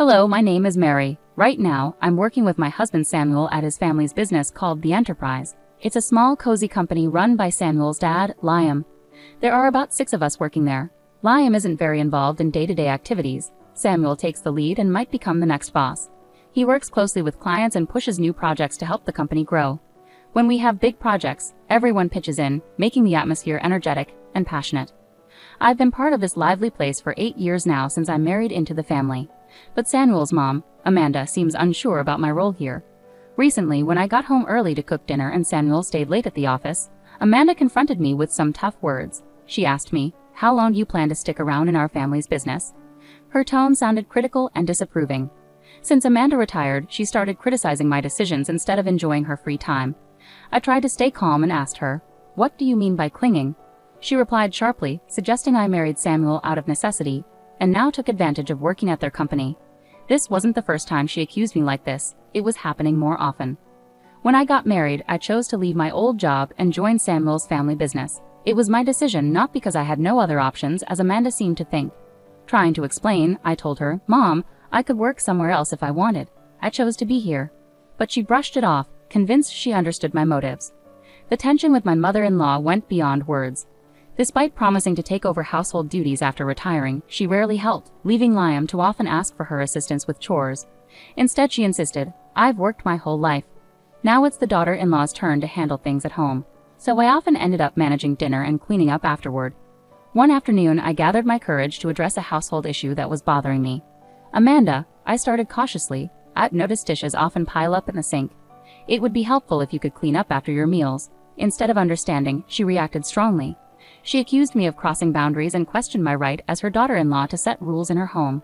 Hello, my name is Mary. Right now, I'm working with my husband Samuel at his family's business called The Enterprise. It's a small, cozy company run by Samuel's dad, Liam. There are about 6 of us working there. Liam isn't very involved in day-to-day activities. Samuel takes the lead and might become the next boss. He works closely with clients and pushes new projects to help the company grow. When we have big projects, everyone pitches in, making the atmosphere energetic and passionate. I've been part of this lively place for 8 years now since I married into the family. But Samuel's mom, Amanda, seems unsure about my role here. Recently, when I got home early to cook dinner and Samuel stayed late at the office, Amanda confronted me with some tough words. She asked me, "How long do you plan to stick around in our family's business?" Her tone sounded critical and disapproving. Since Amanda retired, she started criticizing my decisions instead of enjoying her free time. I tried to stay calm and asked her, "What do you mean by clinging?" She replied sharply, suggesting I married Samuel out of necessity, and now took advantage of working at their company. This wasn't the first time she accused me like this, it was happening more often. When I got married, I chose to leave my old job and join Samuel's family business. It was my decision, not because I had no other options, as Amanda seemed to think. Trying to explain, I told her, "Mom, I could work somewhere else if I wanted. I chose to be here." But she brushed it off, convinced she understood my motives. The tension with my mother-in-law went beyond words. Despite promising to take over household duties after retiring, she rarely helped, leaving Liam to often ask for her assistance with chores. Instead, she insisted, "I've worked my whole life. Now it's the daughter-in-law's turn to handle things at home." So I often ended up managing dinner and cleaning up afterward. One afternoon, I gathered my courage to address a household issue that was bothering me. "Amanda," I started cautiously, "I've noticed dishes often pile up in the sink. It would be helpful if you could clean up after your meals." Instead of understanding, she reacted strongly. She accused me of crossing boundaries and questioned my right as her daughter-in-law to set rules in her home.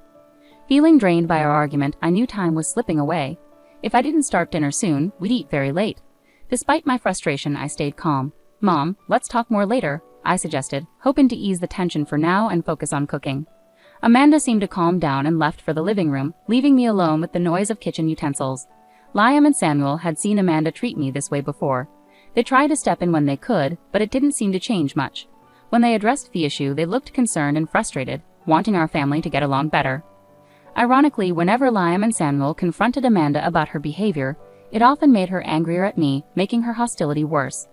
Feeling drained by our argument, I knew time was slipping away. If I didn't start dinner soon, we'd eat very late. Despite my frustration, I stayed calm. "Mom, let's talk more later," I suggested, hoping to ease the tension for now and focus on cooking. Amanda seemed to calm down and left for the living room, leaving me alone with the noise of kitchen utensils. Liam and Samuel had seen Amanda treat me this way before. They tried to step in when they could, but it didn't seem to change much. When they addressed the issue, they looked concerned and frustrated, wanting our family to get along better. Ironically, whenever Liam and Samuel confronted Amanda about her behavior, it often made her angrier at me, making her hostility worse.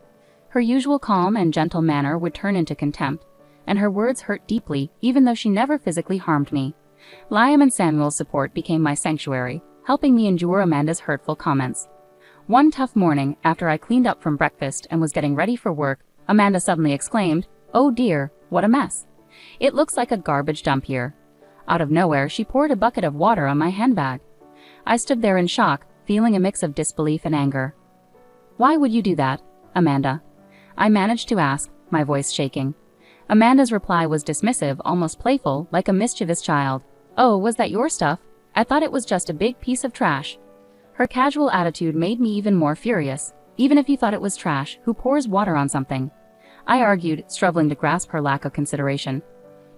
Her usual calm and gentle manner would turn into contempt, and her words hurt deeply, even though she never physically harmed me. Liam and Samuel's support became my sanctuary, helping me endure Amanda's hurtful comments. One tough morning, after I cleaned up from breakfast and was getting ready for work, Amanda suddenly exclaimed, "Oh dear, what a mess. It looks like a garbage dump here." Out of nowhere, she poured a bucket of water on my handbag. I stood there in shock, feeling a mix of disbelief and anger. "Why would you do that, Amanda?" I managed to ask, my voice shaking. Amanda's reply was dismissive, almost playful, like a mischievous child. "Oh, was that your stuff? I thought it was just a big piece of trash." Her casual attitude made me even more furious. Even if you thought it was trash, who pours water on something? I argued, struggling to grasp her lack of consideration.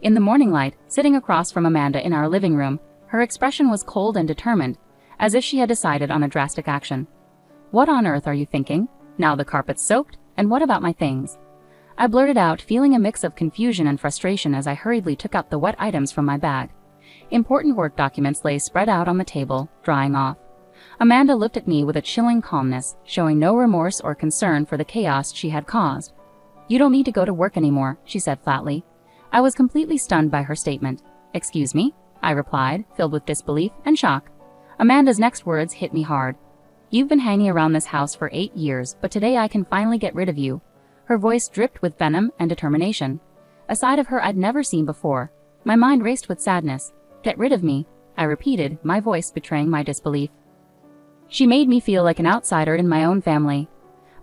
In the morning light, sitting across from Amanda in our living room, her expression was cold and determined, as if she had decided on a drastic action. "What on earth are you thinking? Now the carpet's soaked, and what about my things?" I blurted out, feeling a mix of confusion and frustration as I hurriedly took out the wet items from my bag. Important work documents lay spread out on the table, drying off. Amanda looked at me with a chilling calmness, showing no remorse or concern for the chaos she had caused. "You don't need to go to work anymore," she said flatly. I was completely stunned by her statement. "Excuse me?" I replied, filled with disbelief and shock. Amanda's next words hit me hard. "You've been hanging around this house for 8 years, but today I can finally get rid of you." Her voice dripped with venom and determination, a side of her I'd never seen before. My mind raced with sadness. "Get rid of me," I repeated, my voice betraying my disbelief. She made me feel like an outsider in my own family.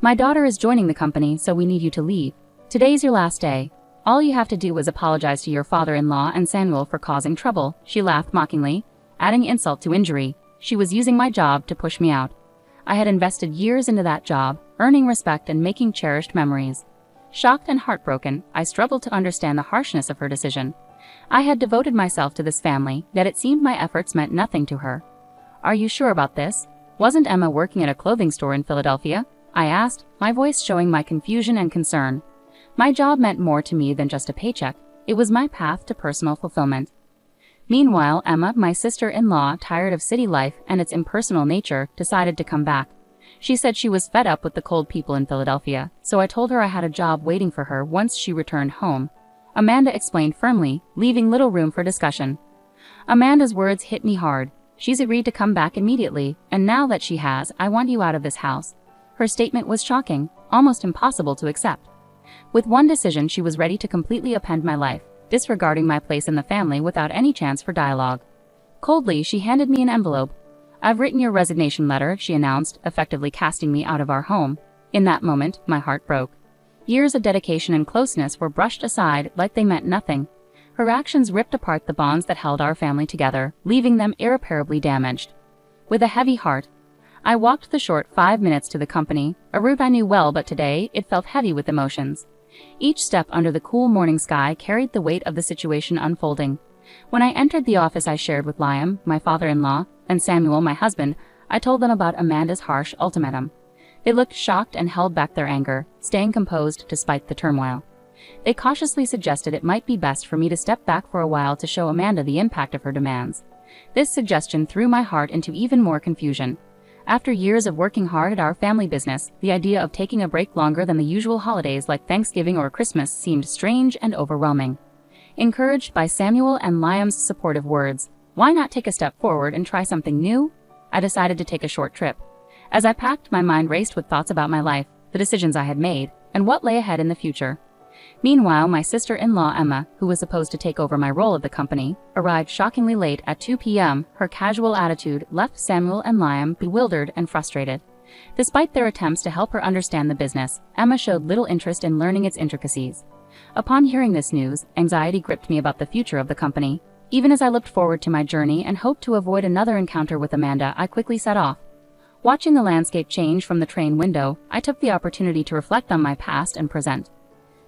"My daughter is joining the company, so we need you to leave. Today's your last day. All you have to do is apologize to your father-in-law and Samuel for causing trouble." She laughed mockingly, adding insult to injury. She was using my job to push me out. I had invested years into that job, earning respect and making cherished memories. Shocked and heartbroken, I struggled to understand the harshness of her decision. I had devoted myself to this family, yet it seemed my efforts meant nothing to her. "Are you sure about this? Wasn't Emma working at a clothing store in Philadelphia?" I asked, my voice showing my confusion and concern. My job meant more to me than just a paycheck. It was my path to personal fulfillment. Meanwhile, Emma, my sister-in-law, tired of city life and its impersonal nature, decided to come back. She said she was fed up with the cold people in Philadelphia, so I told her I had a job waiting for her once she returned home. Amanda explained firmly, leaving little room for discussion. Amanda's words hit me hard. She's agreed to come back immediately, and now that she has, I want you out of this house. Her statement was shocking, almost impossible to accept. With one decision, she was ready to completely upend my life, disregarding my place in the family without any chance for dialogue. Coldly, she handed me an envelope. "I've written your resignation letter," she announced, effectively casting me out of our home. In that moment, my heart broke. Years of dedication and closeness were brushed aside like they meant nothing. Her actions ripped apart the bonds that held our family together, leaving them irreparably damaged. With a heavy heart, I walked the short 5 minutes to the company, a route I knew well, but today it felt heavy with emotions. Each step under the cool morning sky carried the weight of the situation unfolding. When I entered the office, I shared with Liam, my father-in-law, and Samuel, my husband. I told them about Amanda's harsh ultimatum. They looked shocked and held back their anger, staying composed despite the turmoil. They cautiously suggested it might be best for me to step back for a while to show Amanda the impact of her demands. This suggestion threw my heart into even more confusion. After years of working hard at our family business, the idea of taking a break longer than the usual holidays like Thanksgiving or Christmas seemed strange and overwhelming. Encouraged by Samuel and Liam's supportive words, "Why not take a step forward and try something new?" I decided to take a short trip. As I packed, my mind raced with thoughts about my life, the decisions I had made, and what lay ahead in the future. Meanwhile, my sister-in-law Emma, who was supposed to take over my role at the company, arrived shockingly late at 2 p.m. Her casual attitude left Samuel and Liam bewildered and frustrated. Despite their attempts to help her understand the business, Emma showed little interest in learning its intricacies. Upon hearing this news, anxiety gripped me about the future of the company. Even as I looked forward to my journey and hoped to avoid another encounter with Amanda, I quickly set off. Watching the landscape change from the train window, I took the opportunity to reflect on my past and present.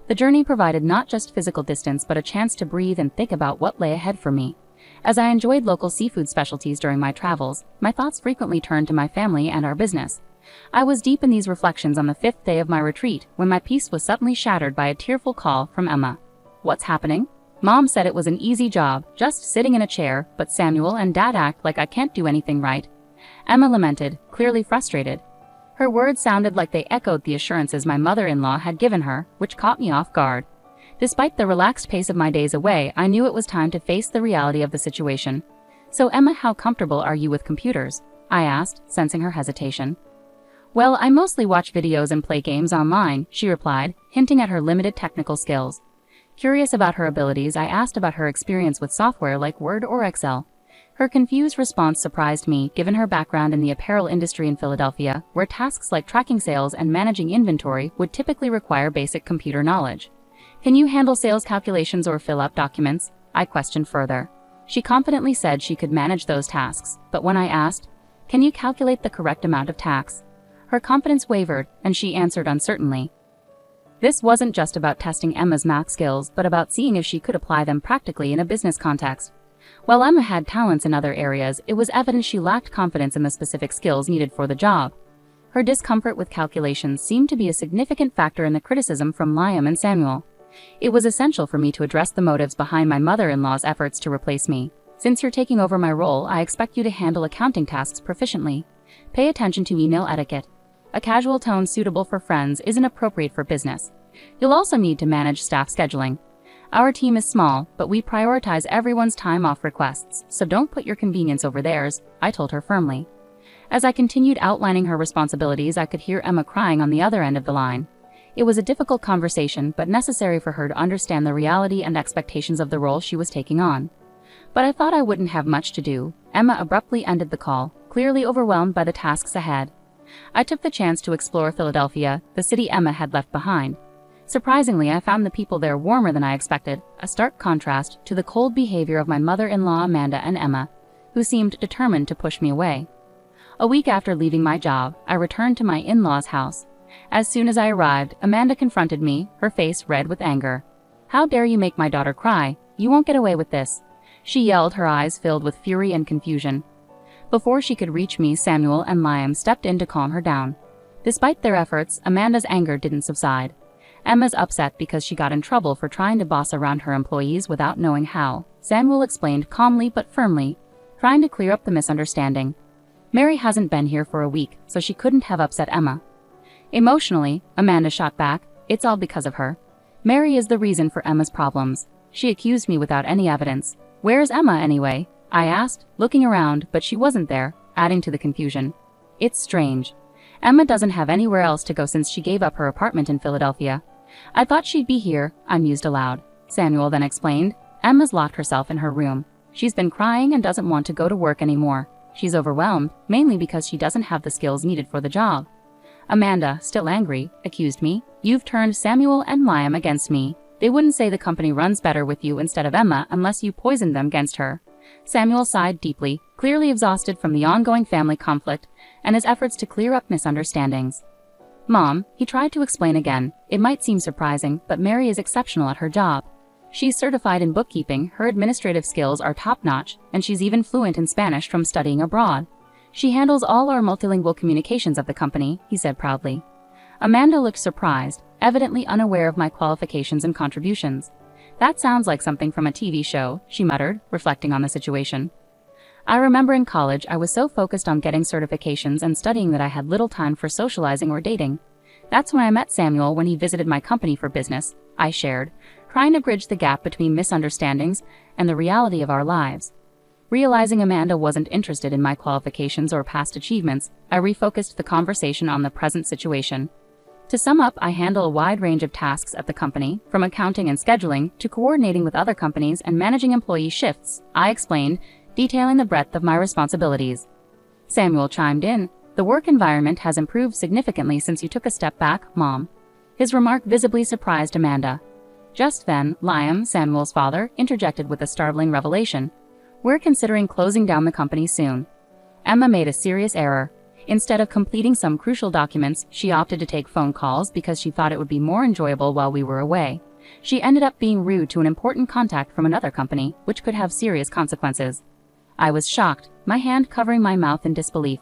The journey provided not just physical distance but a chance to breathe and think about what lay ahead for me. As I enjoyed local seafood specialties during my travels, my thoughts frequently turned to my family and our business. I was deep in these reflections on the 5th day of my retreat when my peace was suddenly shattered by a tearful call from Emma. "What's happening?" Mom said it was an easy job, just sitting in a chair, but Samuel and Dad act like I can't do anything right. Emma lamented, clearly frustrated. Her words sounded like they echoed the assurances my mother-in-law had given her, which caught me off guard. Despite the relaxed pace of my days away, I knew it was time to face the reality of the situation. "So Emma, how comfortable are you with computers?" I asked, sensing her hesitation. "Well, I mostly watch videos and play games online," she replied, hinting at her limited technical skills. Curious about her abilities, I asked about her experience with software like Word or Excel. Her confused response surprised me, given her background in the apparel industry in Philadelphia, where tasks like tracking sales and managing inventory would typically require basic computer knowledge. "Can you handle sales calculations or fill out documents?" I questioned further. She confidently said she could manage those tasks, but when I asked, "Can you calculate the correct amount of tax?" her confidence wavered, and she answered uncertainly. This wasn't just about testing Emma's math skills, but about seeing if she could apply them practically in a business context. While Emma had talents in other areas, it was evident she lacked confidence in the specific skills needed for the job. Her discomfort with calculations seemed to be a significant factor in the criticism from Liam and Samuel. It was essential for me to address the motives behind my mother-in-law's efforts to replace me. "Since you're taking over my role, I expect you to handle accounting tasks proficiently. Pay attention to email etiquette. A casual tone suitable for friends isn't appropriate for business. You'll also need to manage staff scheduling. Our team is small, but we prioritize everyone's time off requests, so don't put your convenience over theirs," I told her firmly. As I continued outlining her responsibilities, I could hear Emma crying on the other end of the line. It was a difficult conversation, but necessary for her to understand the reality and expectations of the role she was taking on. But I thought I wouldn't have much to do. Emma abruptly ended the call, clearly overwhelmed by the tasks ahead. I took the chance to explore Philadelphia, the city Emma had left behind. Surprisingly, I found the people there warmer than I expected, a stark contrast to the cold behavior of my mother-in-law Amanda and Emma, who seemed determined to push me away. A week after leaving my job, I returned to my in-laws' house. As soon as I arrived, Amanda confronted me, her face red with anger. "How dare you make my daughter cry? You won't get away with this," she yelled, her eyes filled with fury and confusion. Before she could reach me, Samuel and Liam stepped in to calm her down. Despite their efforts, Amanda's anger didn't subside. Emma's upset because she got in trouble for trying to boss around her employees without knowing how, Samuel explained calmly but firmly, trying to clear up the misunderstanding. Mary hasn't been here for a week, so she couldn't have upset Emma. Emotionally, Amanda shot back, it's all because of her. Mary is the reason for Emma's problems. She accused me without any evidence. Where's Emma anyway? I asked, looking around, but she wasn't there, adding to the confusion. It's strange. Emma doesn't have anywhere else to go since she gave up her apartment in Philadelphia. I thought she'd be here, I mused aloud. Samuel then explained, Emma's locked herself in her room. She's been crying and doesn't want to go to work anymore. She's overwhelmed, mainly because she doesn't have the skills needed for the job. Amanda, still angry, accused me. You've turned Samuel and Liam against me. They wouldn't say the company runs better with you instead of Emma unless you poisoned them against her. Samuel sighed deeply, clearly exhausted from the ongoing family conflict and his efforts to clear up misunderstandings. Mom, he tried to explain again. It might seem surprising, but Mary is exceptional at her job. She's certified in bookkeeping, her administrative skills are top-notch, and she's even fluent in Spanish from studying abroad. She handles all our multilingual communications of the company, he said proudly. Amanda looked surprised, evidently unaware of my qualifications and contributions. That sounds like something from a TV show, she muttered, reflecting on the situation. I remember in college I was so focused on getting certifications and studying that I had little time for socializing or dating. That's when I met Samuel when he visited my company for business, I shared, trying to bridge the gap between misunderstandings and the reality of our lives. Realizing Amanda wasn't interested in my qualifications or past achievements, I refocused the conversation on the present situation. To sum up, I handle a wide range of tasks at the company, from accounting and scheduling to coordinating with other companies and managing employee shifts, I explained, detailing the breadth of my responsibilities. Samuel chimed in, the work environment has improved significantly since you took a step back, Mom. His remark visibly surprised Amanda. Just then, Liam, Samuel's father, interjected with a startling revelation. We're considering closing down the company soon. Emma made a serious error. Instead of completing some crucial documents, she opted to take phone calls because she thought it would be more enjoyable while we were away. She ended up being rude to an important contact from another company, which could have serious consequences. I was shocked, my hand covering my mouth in disbelief.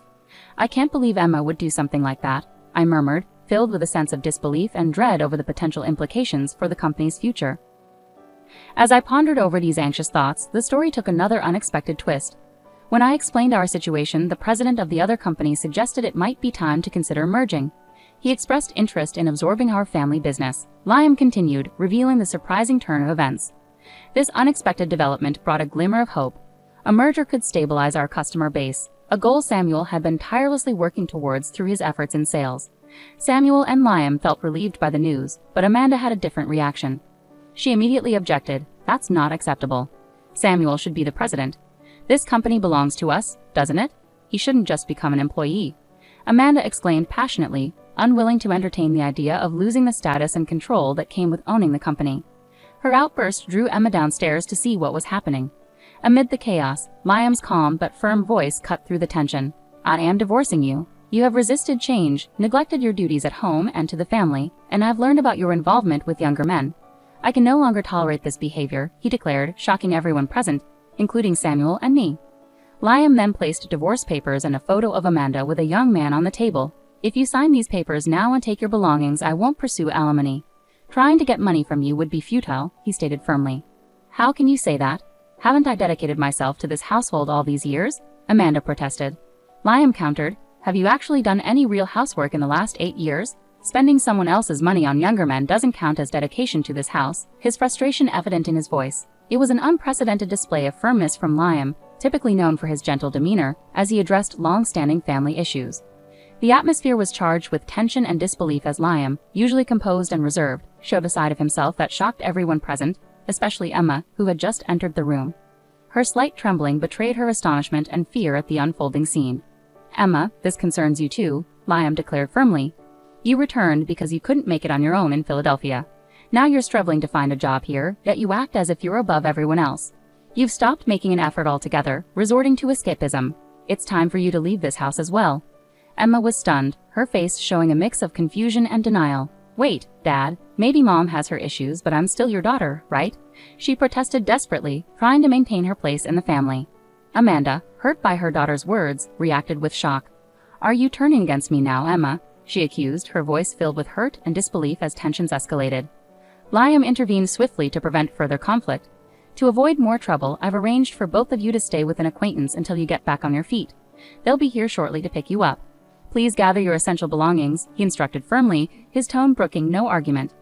I can't believe Emma would do something like that, I murmured, filled with a sense of disbelief and dread over the potential implications for the company's future. As I pondered over these anxious thoughts, the story took another unexpected twist. When I explained our situation, the president of the other company suggested it might be time to consider merging. He expressed interest in absorbing our family business. Liam continued, revealing the surprising turn of events. This unexpected development brought a glimmer of hope. A merger could stabilize our customer base, a goal Samuel had been tirelessly working towards through his efforts in sales. Samuel and Liam felt relieved by the news, but Amanda had a different reaction. She immediately objected, that's not acceptable. Samuel should be the president. This company belongs to us, doesn't it? He shouldn't just become an employee. Amanda exclaimed passionately, unwilling to entertain the idea of losing the status and control that came with owning the company. Her outburst drew Emma downstairs to see what was happening. Amid the chaos, Liam's calm but firm voice cut through the tension. I am divorcing you. You have resisted change, neglected your duties at home and to the family, and I've learned about your involvement with younger men. I can no longer tolerate this behavior, he declared, shocking everyone present, including Samuel and me. Liam then placed divorce papers and a photo of Amanda with a young man on the table. If you sign these papers now and take your belongings, I won't pursue alimony. Trying to get money from you would be futile, he stated firmly. How can you say that? Haven't I dedicated myself to this household all these years? Amanda protested. Liam countered, have you actually done any real housework in the last 8 years? Spending someone else's money on younger men doesn't count as dedication to this house, his frustration evident in his voice. It was an unprecedented display of firmness from Liam, typically known for his gentle demeanor, as he addressed long-standing family issues. The atmosphere was charged with tension and disbelief as Liam, usually composed and reserved, showed a side of himself that shocked everyone present, especially Emma, who had just entered the room. Her slight trembling betrayed her astonishment and fear at the unfolding scene. Emma, this concerns you too, Liam declared firmly. You returned because you couldn't make it on your own in Philadelphia. Now you're struggling to find a job here, yet you act as if you're above everyone else. You've stopped making an effort altogether, resorting to escapism. It's time for you to leave this house as well. Emma was stunned, her face showing a mix of confusion and denial. Wait, Dad, maybe Mom has her issues, but I'm still your daughter, right? She protested desperately, trying to maintain her place in the family. Amanda, hurt by her daughter's words, reacted with shock. Are you turning against me now, Emma? she accused, her voice filled with hurt and disbelief as tensions escalated. Liam intervened swiftly to prevent further conflict. To avoid more trouble, I've arranged for both of you to stay with an acquaintance until you get back on your feet. They'll be here shortly to pick you up. Please gather your essential belongings, he instructed firmly, his tone brooking no argument.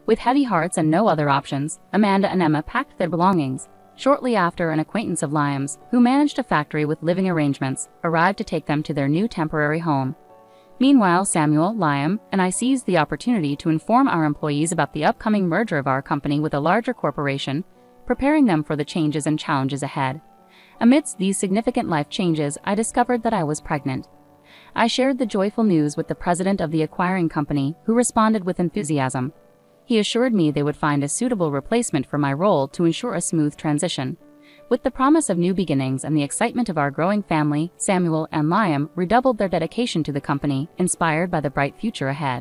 With heavy hearts and no other options, Amanda and Emma packed their belongings. Shortly after, an acquaintance of Liam's, who managed a factory with living arrangements, arrived to take them to their new temporary home. Meanwhile, Samuel, Liam, and I seized the opportunity to inform our employees about the upcoming merger of our company with a larger corporation, preparing them for the changes and challenges ahead. Amidst these significant life changes, I discovered that I was pregnant. I shared the joyful news with the president of the acquiring company, who responded with enthusiasm. He assured me they would find a suitable replacement for my role to ensure a smooth transition. With the promise of new beginnings and the excitement of our growing family, Samuel and Liam redoubled their dedication to the company, inspired by the bright future ahead.